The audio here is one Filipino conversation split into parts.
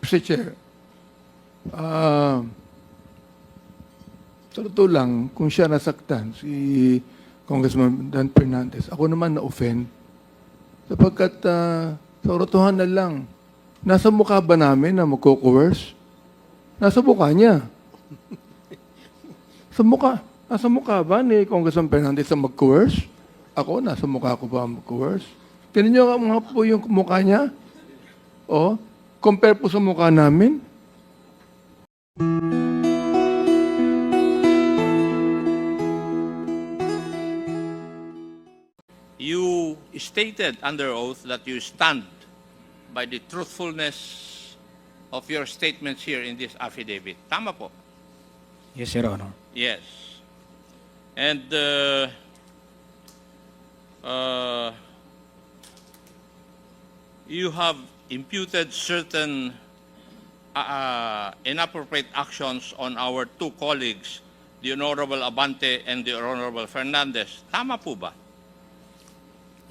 Mr. Chair, ah, sa totoo lang, kung siya nasaktan, si Congressman Dan Fernandez, ako naman na-offend. Sapagkat sa totohanan lang, nasa mukha ba namin na magko-coerce? Nasa mukha niya. Sa mukha. Nasa mukha ba ni Congressman Fernandez na mag-coerce? Ako, nasa mukha ko ba mag-coerce? Tignan niyo nga po yung mukha niya. O, compare po sa mukha namin. You stated under oath that you stand by the truthfulness of your statements here in this affidavit. Tama po? Yes, Your Honor. Yes. And you have imputed certain inappropriate actions on our two colleagues, the Honorable Abante and the Honorable Fernandez. Tama po ba?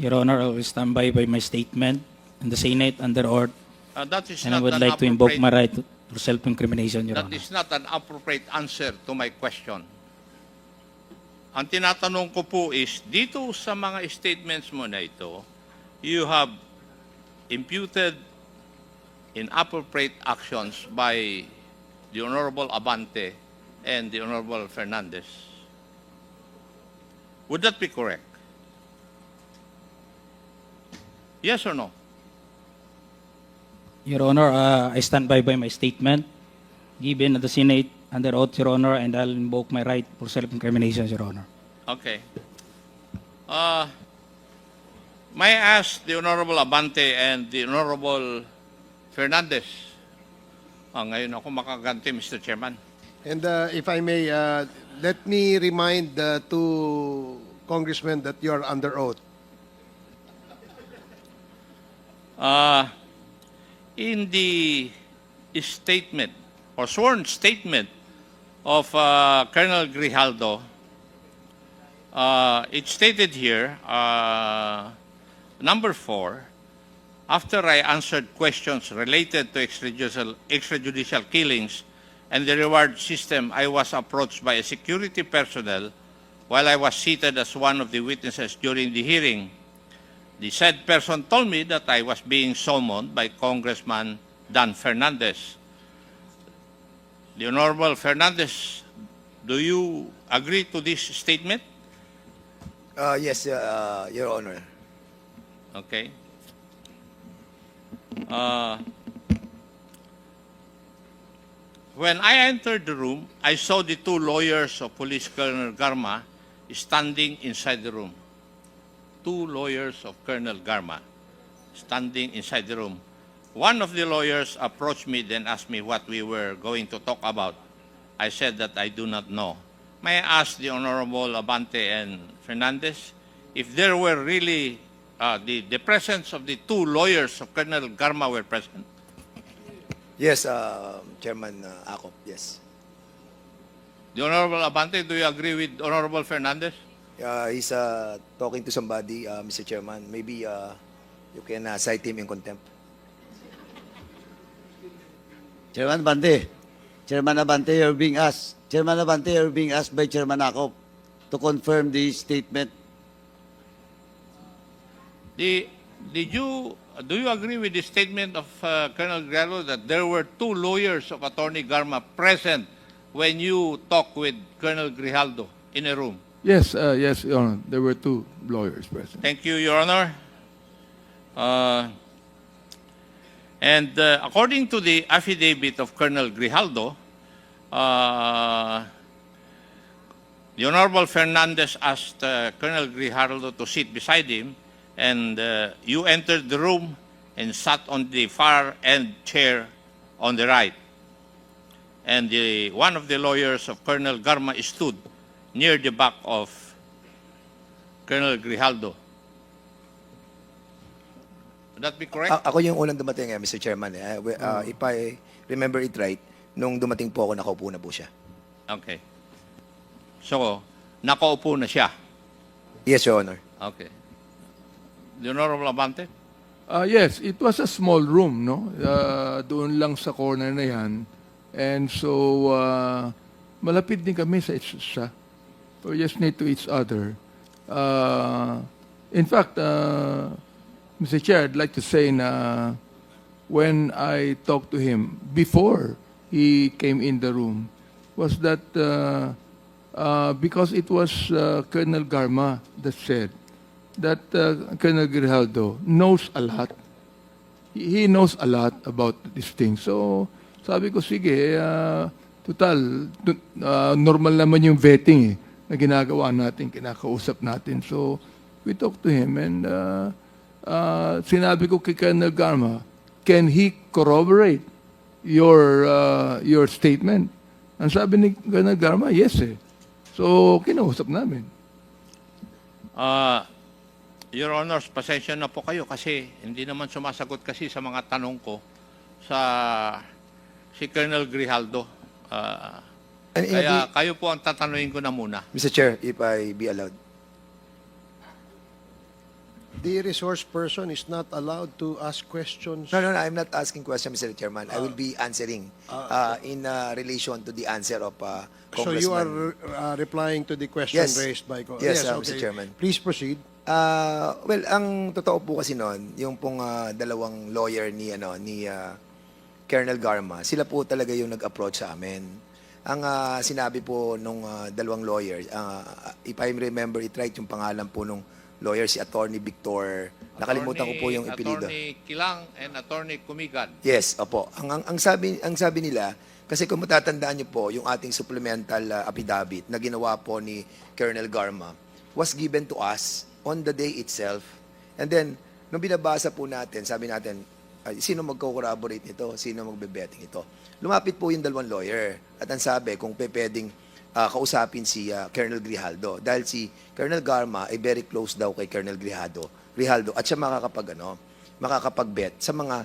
Your Honor, I will stand by my statement in the Senate under oath, That is and I not would an like to invoke appropriate- my right to self-incrimination, Your That Honor. is not an appropriate answer to my question. Ang tinatanong ko po is, dito sa mga statements mo na ito, you have imputed inappropriate actions by the Honorable Abante and the Honorable Fernandez. Would that be correct? Yes or no? Your Honor, I stand by my statement given at the Senate under oath, Your Honor, and I'll invoke my right for self-incrimination, Your Honor. Okay. May I ask the Honorable Abante and the Honorable Fernandez? Ngayon ako makaganti, Mr. Chairman. And if I may, let me remind the two congressmen that you are under oath. In the statement or sworn statement of Colonel Grijaldo, it stated here, number 4, after I answered questions related to extrajudicial killings and the reward system, I was approached by a security personnel while I was seated as one of the witnesses during the hearing. The said person told me that I was being summoned by Congressman Dan Fernandez. The Honorable Fernandez, do you agree to this statement? Yes, Your Honor. Okay. When I entered the room, I saw the two lawyers of Police Colonel Garma standing inside the room. Two lawyers of Colonel Garma standing inside the room. One of the lawyers approached me, then asked me what we were going to talk about. I said that I do not know. May I ask the Honorable Abante and Fernandez if there were really the presence of the two lawyers of Colonel Garma were present? Yes, Chairman Acop, yes. The Honorable Abante, do you agree with Honorable Fernandez? He's talking to somebody, Mr. Chairman. Maybe you can cite him in contempt. Chairman Abante, you're being asked. Chairman Abante, you're being asked by Chairman Acop to confirm the statement. Do you agree with the statement of Colonel Grijaldo that there were two lawyers of Attorney Garma present when you talked with Colonel Grijaldo in a room? Yes, yes, Your Honor. There were two lawyers present. Thank you, Your Honor. And according to the affidavit of Colonel Grijaldo, the Honorable Fernandez asked Colonel Grijaldo to sit beside him, and you entered the room and sat on the far end chair on the right. And one of the lawyers of Colonel Garma stood near the back of Colonel Grijaldo. Would that be correct? Ako yung unang dumating, Mr. Chairman. If I remember it right, nung dumating po ako, nakaupo na po siya. Okay. So, nakaupo na siya. Yes, Your Honor. Okay. The Honorable Abante? Yes, it was a small room, no? Doon lang sa corner na yan. And so, malapit din kami sa isa. We're just near to each other. In fact, Mr. Chair, I'd like to say na when I talked to him before he came in the room was that because it was Colonel Garma that said that Colonel Grijaldo knows a lot. He knows a lot about this thing. So, sabi ko, sige, total, normal naman yung vetting na ginagawa natin, kinakausap natin. So, we talked to him and sinabi ko kay Colonel Garma, can he corroborate your statement? Ang sabi ni Colonel Garma, yes eh. So, kinausap namin. Your Honors, pasensya na po kayo kasi hindi naman sumasagot kasi sa mga tanong ko si Colonel Grijaldo. Kaya kayo po ang tatanungin ko na muna. Mr. Chair, if I be allowed. The resource person is not allowed to ask questions. No, I'm not asking question, Mr. Chairman. I will be answering in relation to the answer of So Congressman. you are replying to the question Yes. raised by... Yes, Mr. Chairman. Please proceed. Well, ang totoo po kasi noon, yung pong dalawang lawyer ni Colonel Garma, sila po talaga yung nag-approach sa amin. Ang sinabi po nung dalawang lawyer, if I remember it right, yung pangalan po nung lawyer si Attorney Victor. Nakalimutan ko po yung ipilido. Attorney Kilang and Attorney Kumigan. Yes, opo. Ang sabi nila, kasi kung matatandaan niyo po, yung ating supplemental affidavit na ginawa po ni Colonel Garma was given to us on the day itself. And then, nung binabasa po natin, sabi natin, sino magko-corroborate nito? Sino magbe-betting ito? Lumapit po yung dalawang lawyer. At ang sabi, kung pwedeng kausapin si Colonel Grijaldo. Dahil si Colonel Garma ay very close daw kay Colonel Grijaldo. At siya makakapag-bet sa mga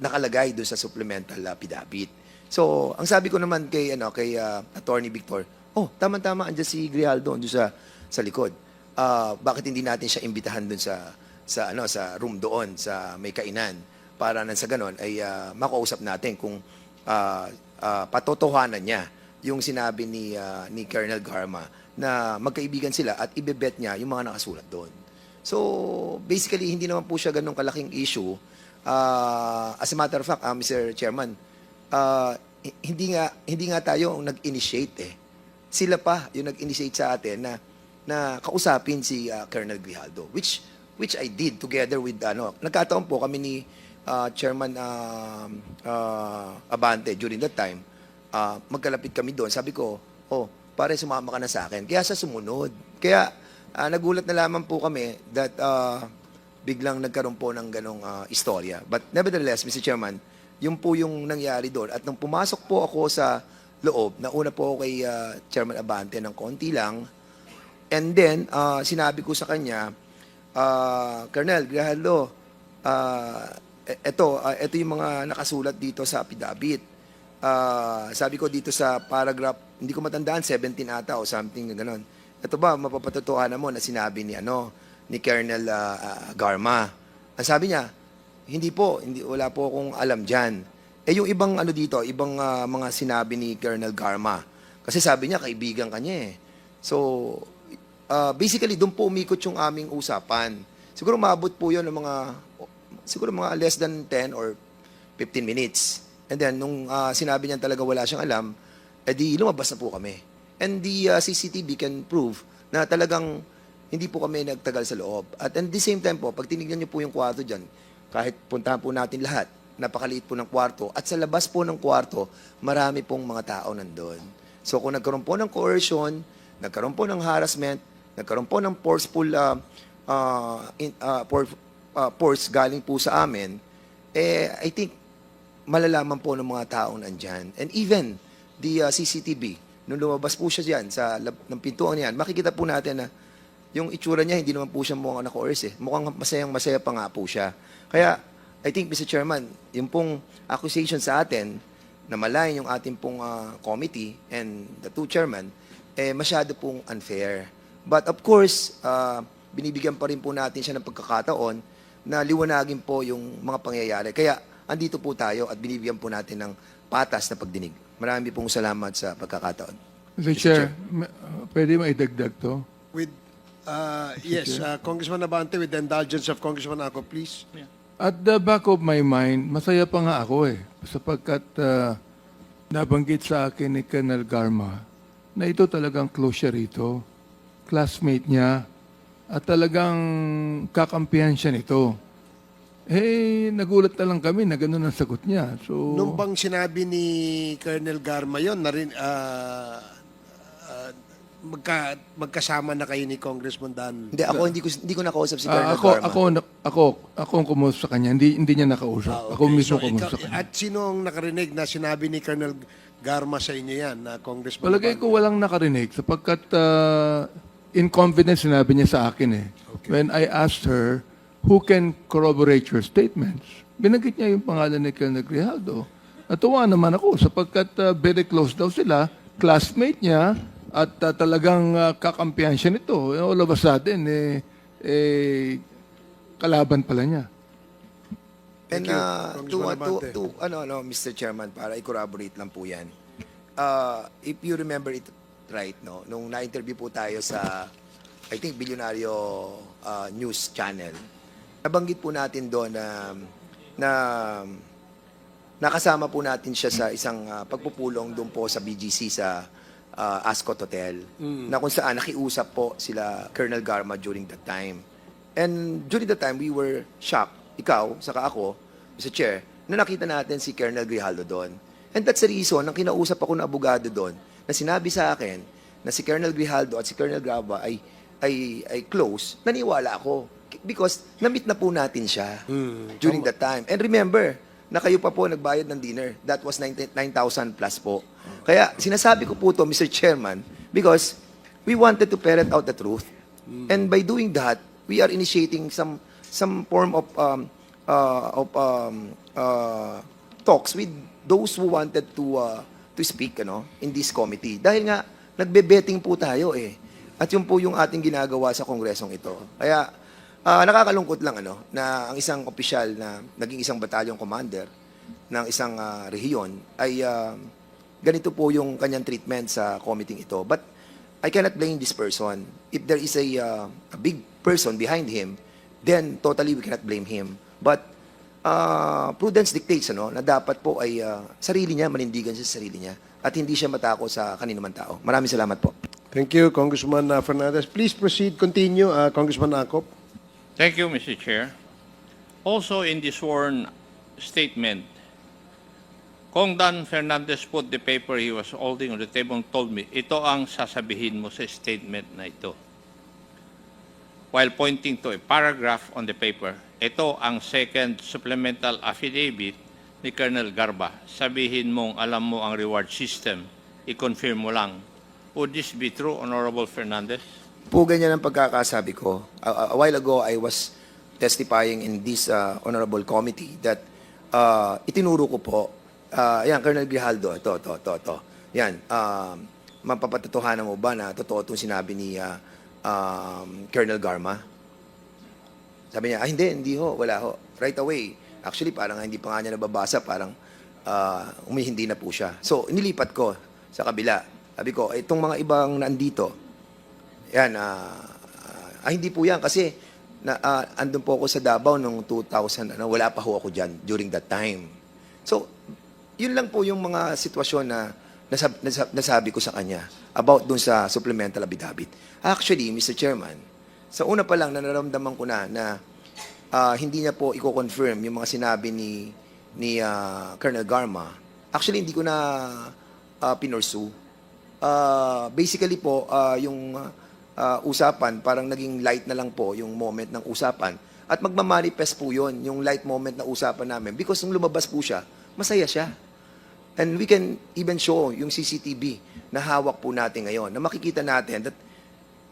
nakalagay doon sa supplemental affidavit. So, ang sabi ko naman kay Attorney Victor, tama-tama, andyan si Grijaldo doon sa likod. Bakit hindi natin siya imbitahan doon sa room doon sa may kainan para nang sa ganon ay makausap natin kung patotohanan niya yung sinabi ni Colonel Garma na magkaibigan sila at ibebet niya yung mga nakasulat doon. So, basically, hindi naman po siya ganun kalaking issue. As a matter of fact, Mr. Chairman, hindi nga tayo ang nag-initiate eh. Sila pa yung nag-initiate sa atin na kausapin si Colonel Grijaldo, which I did together with nagkataon po kami ni Chairman Abante during that time. Magkalapit kami doon. Sabi ko, pare sumama ka na sa akin. Kaya siya sumunod. Kaya nagulat na lamang po kami that biglang nagkaroon po ng ganong istorya. But nevertheless, Mr. Chairman, yun po yung nangyari doon. At nung pumasok po ako sa loob, nauna po ako kay Chairman Abante ng konti lang. And then, sinabi ko sa kanya, Colonel Grijaldo, ito yung mga nakasulat dito sa affidavit. Sabi ko dito sa paragraph, hindi ko matandaan, 17 ata o something gano'n. Ito ba, mapapatotohanan mo na sinabi ni Colonel Garma? Ang sabi niya, wala po akong alam dyan. Yung ibang dito, ibang mga sinabi ni Colonel Garma. Kasi sabi niya, kaibigan kanya eh. So, basically, doon po umikot yung aming usapan. Siguro maabot po yun ng mga less than 10 or 15 minutes. And then, nung sinabi niya talaga wala siyang alam, edi lumabas na po kami. And the CCTV can prove na talagang hindi po kami nagtagal sa loob. At the same time po, pag tinignan niyo po yung kwarto dyan, kahit puntahan po natin lahat, napakaliit po ng kwarto. At sa labas po ng kwarto, marami pong mga tao nandun. So kung nagkaroon po ng coercion, nagkaroon po ng harassment, nagkaroon po ng forceful force galing po sa amin, I think malalaman po ng mga taong nandyan. And even the CCTV, nung lumabas po siya dyan sa ng pintuan niyan, makikita po natin na yung itsura niya, hindi naman po siya mukhang na-coerce eh. Mukhang masaya pa nga po siya. Kaya, I think, Mr. Chairman, yung pong accusation sa atin, na malayan yung ating pong committee and the two chairman, masyado pong unfair. But of course, binibigyan pa rin po natin siya ng pagkakataon na liwanagin po yung mga pangyayari. Kaya andito po tayo at binibigyan po natin ng patas na pagdinig. Marami pong salamat sa pagkakataon. Mr. Chair, pwede maidagdag to? With, yes, Congressman Abante, with the indulgence of Congressman Ako, please. At the back of my mind, masaya pa nga ako sapagkat nabanggit sa akin ni Colonel Garma na ito talagang close siya rito, classmate niya, at talagang kakampihan siya nito. Nagulat na lang kami na gano'n ang sagot niya. So, Nung bang sinabi ni Colonel Garma yun, magkasama na kayo ni Congressman Dan? Hindi, ako hindi ko nakausap si Colonel Garma. ako ang kumusta sa kanya, hindi niya nakausap. Ako mismo kumusta sa kanya. At sino ang nakarinig na sinabi ni Colonel Garma sa inyo yan, na Congressman? Palagay ko walang nakarinig sapagkat in confidence sinabi niya sa akin When I asked her, who can corroborate your statements? Binanggit niya yung pangalan ni Colonel Grijaldo. Natuwa naman ako sapagkat very close daw sila, classmate niya, at talagang kakampihan siya nito. All of a sudden, kalaban pala niya. And Thank you, Congressman Abante. Mr. Chairman, para i-corroborate lang po yan. If you remember it right, no, nung na-interview po tayo sa, I think, Bilyonaryo News Channel, nabanggit po natin doon na nakasama po natin siya sa isang pagpupulong doon po sa BGC sa Ascot Hotel, na kung saan nakiusap po sila Colonel Garma during that time. And during that time, we were shocked, ikaw, saka ako, Mr. Chair, na nakita natin si Colonel Grijaldo doon. And that's the reason, nang kinausap ako ng abogado doon, na sinabi sa akin na si Colonel Grijaldo at si Colonel Garma ay close, naniwala ako. Because na-meet na po natin siya during that time. And remember, na kayo pa po nagbayad ng dinner. That was 9,000 plus po. Kaya sinasabi ko po to, Mr. Chairman, because we wanted to ferret out the truth. And by doing that, we are initiating some form of talks with those who wanted to speak in this committee. Dahil nga, nagbe-betting po tayo At yun po yung ating ginagawa sa kongresong ito. Kaya, nakakalungkot lang na ang isang opisyal na naging isang battalion commander ng isang rehiyon ay ganito po yung kanyang treatment sa committee ito. But I cannot blame this person. If there is a big person behind him, then totally we cannot blame him. But prudence dictates na dapat po ay sarili niya, manindigan siya sa sarili niya at hindi siya matako sa kaninuman tao. Maraming salamat po. Thank you, Congressman Fernandez. Please proceed, continue, Congressman Akop. Thank you, Mr. Chair. Also in the sworn statement, Kong Dan Fernandez put the paper he was holding on the table and told me, ito ang sasabihin mo sa statement na ito. While pointing to a paragraph on the paper, ito ang second supplemental affidavit ni Colonel Garba. Sabihin mong alam mo ang reward system, i-confirm mo lang. Would this be true, Honorable Fernandez? Po ganyan ang pagkakasabi ko. A while ago, I was testifying in this honorable committee that itinuro ko po, yan, Colonel Grijaldo, ito. Yan, mapapatotohanan mo ba na totoo itong sinabi ni Colonel Garma? Sabi niya, hindi ho, wala ho. Right away. Actually, parang hindi pa nga niya nababasa, parang umihindi na po siya. So, inilipat ko sa kabila. Sabi ko, itong mga ibang nandito, yan, hindi po yan kasi andun po ako sa Davao noong 2000, wala pa ho ako dyan during that time. So, yun lang po yung mga sitwasyon na nasabi ko sa kanya about dun sa supplemental affidavit. Actually, Mr. Chairman, sa una pa lang nararamdaman ko na hindi niya po i-confirm yung mga sinabi ni Colonel Garma. Actually, hindi ko na pinursue. Basically po, yung usapan, parang naging light na lang po yung moment ng usapan. At magmamanifest po yun, yung light moment na usapan namin. Because nung lumabas po siya, masaya siya. And we can even show yung CCTV na hawak po natin ngayon, na makikita natin that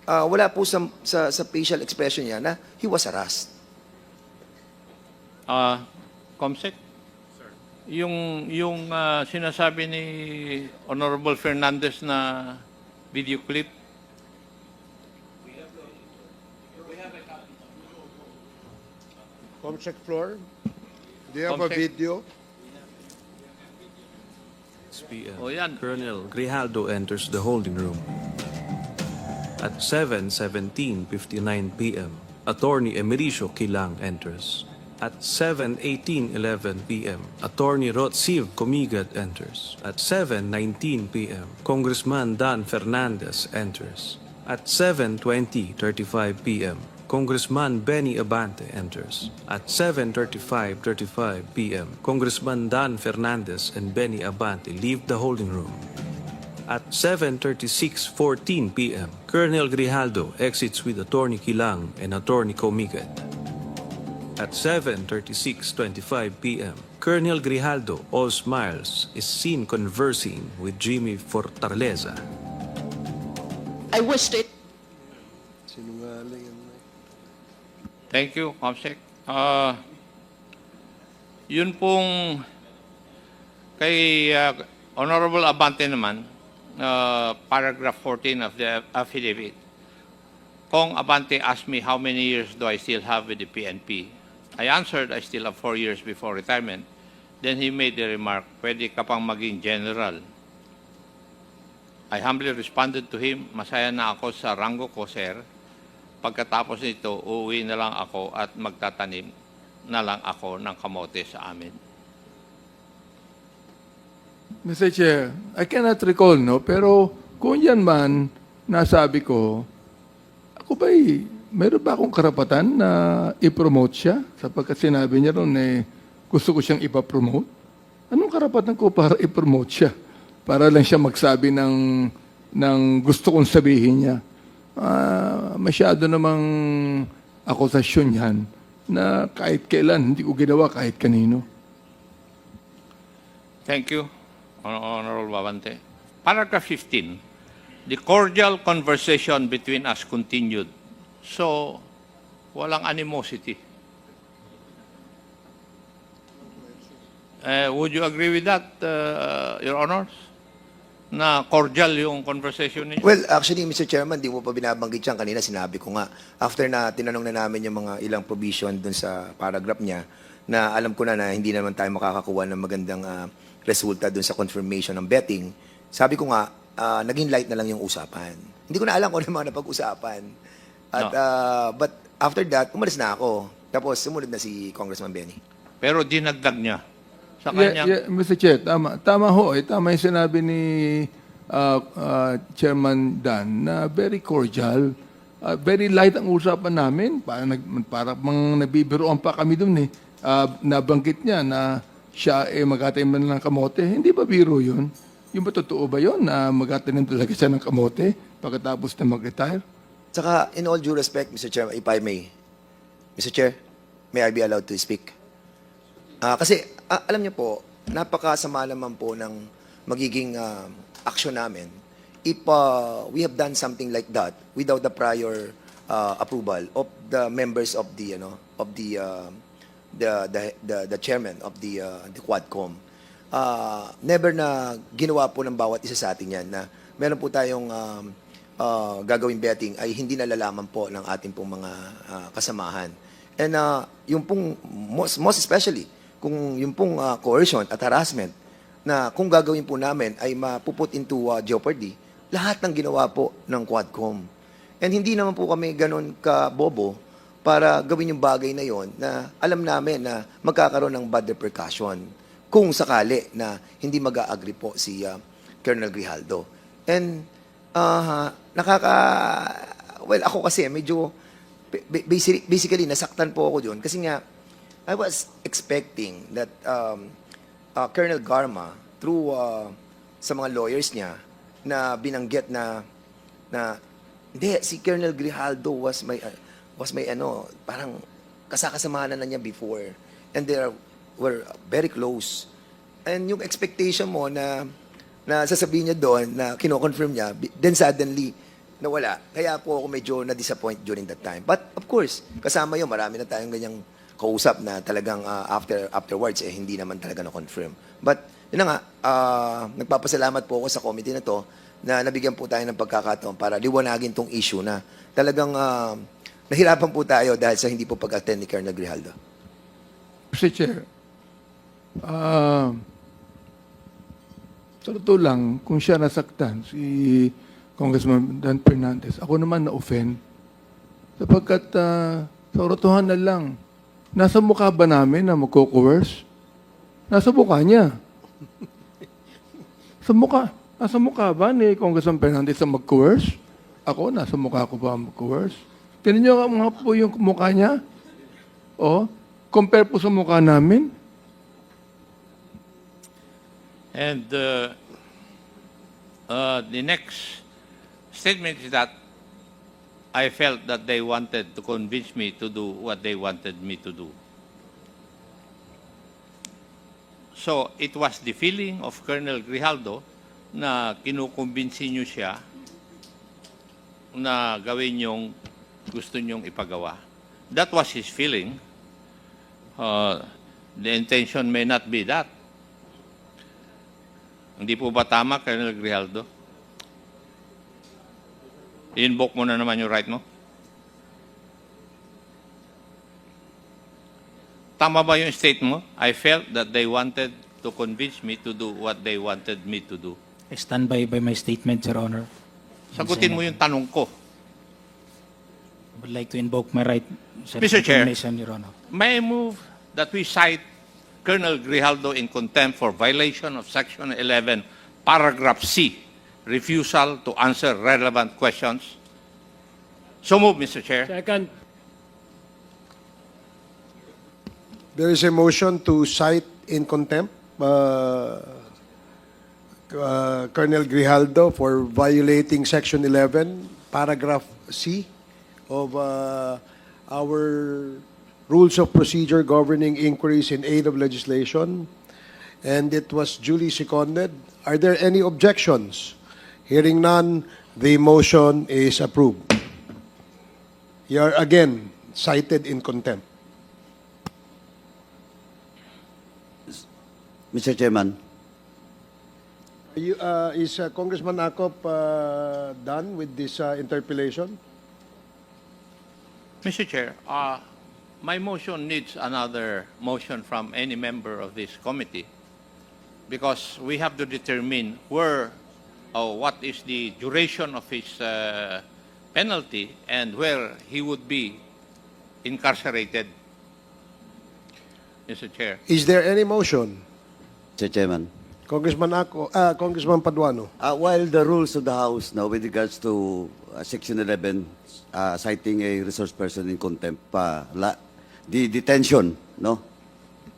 wala po sa facial expression niya na he was harassed. Comsec? Yung sinasabi ni Honorable Fernandez na video clip, Comsec floor. Do you have a Comsec. video? PM. O yan. Colonel Grijaldo enters the holding room. At 7:17:59 p.m., Attorney Emericio Kilang enters. At 7:18:11 p.m., Attorney Rotsiv Comigat enters. At 7:19 p.m., Congressman Dan Fernandez enters. At 7:20:35 p.m., Congressman Benny Abante enters. At 7:35:35 p.m., Congressman Dan Fernandez and Benny Abante leave the holding room. At 7:36:14 p.m., Colonel Grijaldo exits with Attorney Kilang and Attorney Comigat. At 7:36:25 p.m., Colonel Grijaldo, all smiles, is seen conversing with Jimmy Fortaleza. I wished it. Sinungaling yan. Thank you, Comsec. Yun pong kay Honorable Abante naman, paragraph 14 of the affidavit. Kong Abante asked me how many years do I still have with the PNP. I answered I still have 4 years before retirement. Then he made the remark, pwede ka pang maging general. I humbly responded to him, masaya na ako sa ranggo ko, sir. Pagkatapos nito, uuwi na lang ako at magtatanim na lang ako ng kamote sa amin. Mr. Chair, I cannot recall, no? Pero kung yan man, nasabi ko, ako ba'y, meron ba akong karapatan na i-promote siya? Sapagkat sinabi niya ron, gusto ko siyang ipapromote. Anong karapatan ko para i-promote siya? Para lang siya magsabi ng gusto kong sabihin niya. Masyado namang akusasyon yan na kahit kailan, hindi ko ginawa kahit kanino. Thank you, Honorable Abante. Paragraph 15. The cordial conversation between us continued. So, walang animosity. Would you agree with that, Your Honors? Na cordial yung conversation niyo? Well, actually, Mr. Chairman, di mo pa binabanggit yan. Kanina sinabi ko nga, after na tinanong na namin yung mga ilang provision dun sa paragraph niya, na alam ko na hindi naman tayo makakakuha ng magandang resulta dun sa confirmation ng betting, sabi ko nga, naging light na lang yung usapan. Hindi ko na alam kung ano yung mga napag-usapan. At, but after that, umalis na ako. Tapos, sumunod na si Congressman Benny. Pero dinagdag niya sa kanyang... Mr. Chair, tama. Tama ho. Tama yung sinabi ni Chairman Dan na very cordial. Very light ang usapan namin. Para mang nabibiroan pa kami dun eh. Nabanggit niya na siya magtatanim na ng kamote. Hindi ba biro yun? Yung ba totoo ba yun na magtatanim talaga siya ng kamote pagkatapos na mag-retire? Saka, in all due respect, Mr. Chair, if I may, Mr. Chair, may I be allowed to speak? Kasi, alam niyo po, napakasama naman po ng magiging action namin if we have done something like that without the prior approval of the members of the the chairman of the Quadcom. Never na ginawa po ng bawat isa sa atin yan na meron po tayong gagawing betting ay hindi nalalaman po ng ating pong mga kasamahan. And yung pong, most especially, kung yung pong coercion at harassment na kung gagawin po namin ay mapuput into jeopardy, lahat ng ginawa po ng Quadcom. And hindi naman po kami ganun ka-bobo para gawin yung bagay na yon na alam namin na magkakaroon ng bad repercussion kung sakali na hindi mag-a-agree po si Colonel Grijaldo. And well, ako kasi medyo basically nasaktan po ako doon kasi nga I was expecting that Colonel Garma through sa mga lawyers niya na binanggit na hindi, si Colonel Grijaldo was my parang kasakasamahan na niya before and they were very close. And yung expectation mo na sasabihin niya doon na kino-confirm niya, then suddenly nawala. Kaya po ako medyo na-disappoint during that time. But of course, kasama yun, marami na tayong ganyang kausap na talagang afterwards hindi naman talaga na-confirm. But yun na nga, nagpapasalamat po ako sa committee na to na nabigyan po tayo ng pagkakataon para liwanagin tong issue na talagang nahirapan po tayo dahil sa hindi po pag-attend ni Colonel Grijaldo. Mr. Chair, sa totoo lang, kung siya nasaktan, si Congressman Dan Fernandez, ako naman na-offend. Sapagkat sa katotohanan lang, nasa mukha ba namin na magko-coerce? Nasa mukha niya. Sa mukha. Nasa mukha ba ni Congressman Fernandez na mag-coerce? Ako, nasa mukha ko ba mag-coerce? Tignan niyo nga po yung mukha niya. O, compare po sa mukha namin. And the next statement is that I felt that they wanted to convince me to do what they wanted me to do. So it was the feeling of Colonel Grijaldo na kinukumbinsi niyo siya na gawin yung gusto niyong ipagawa. That was his feeling. The intention may not be that. Hindi po ba tama, Colonel Grijaldo? I-invoke mo na naman yung right mo? Tama ba yung state mo? I felt that they wanted to convince me to do what they wanted me to do. I stand by my statement, Your Honor. Sagutin mo yung tanong ko. I would like to invoke my right Mr. Chair. self-incrimination, Your Honor. May I move that we cite Colonel Grijaldo in contempt for violation of Section 11, Paragraph C, refusal to answer relevant questions? So move, Mr. Chair. Second. There is a motion to cite in contempt Colonel Grijaldo for violating Section 11, Paragraph C of our Rules of Procedure Governing Inquiries in Aid of Legislation, and it was duly seconded. Are there any objections? Hearing none, the motion is approved. You are again cited in contempt. Mr. Chairman, Is Congressman Akop done with this interpellation? Mr. Chair, my motion needs another motion from any member of this committee because we have to determine what is the duration of his penalty and where he would be incarcerated. Mr. Chair. Is there any motion? Mr. Chairman, Congressman Paduano. while the rules of the House now with regards to Section 11, citing a resource person in contempt, the detention, no?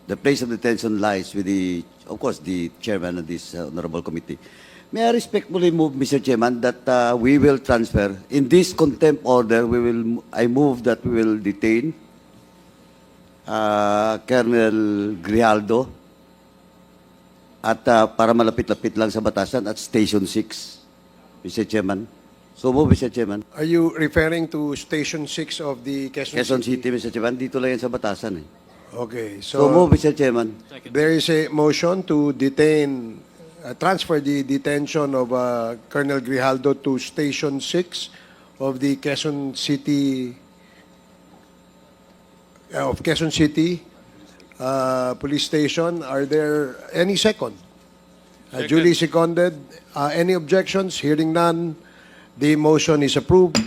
The place of detention lies with of course, the chairman of this honorable committee. May I respectfully move, Mr. Chairman, that we will transfer, in this contempt order, I move that we will detain Colonel Grijaldo at para malapit-lapit lang sa batasan at Station 6, Mr. Chairman. So move, Mr. Chairman. Are you referring to Station 6 of the Quezon City, Mr. Chairman. Dito lang yan sa batasan eh. Okay, So move, Mr. Chairman. there is a motion to detain, transfer the detention of Colonel Grijaldo to Station 6 of the Quezon City Police Station. Are there any second? Second. Duly seconded. Any objections? Hearing none, the motion is approved.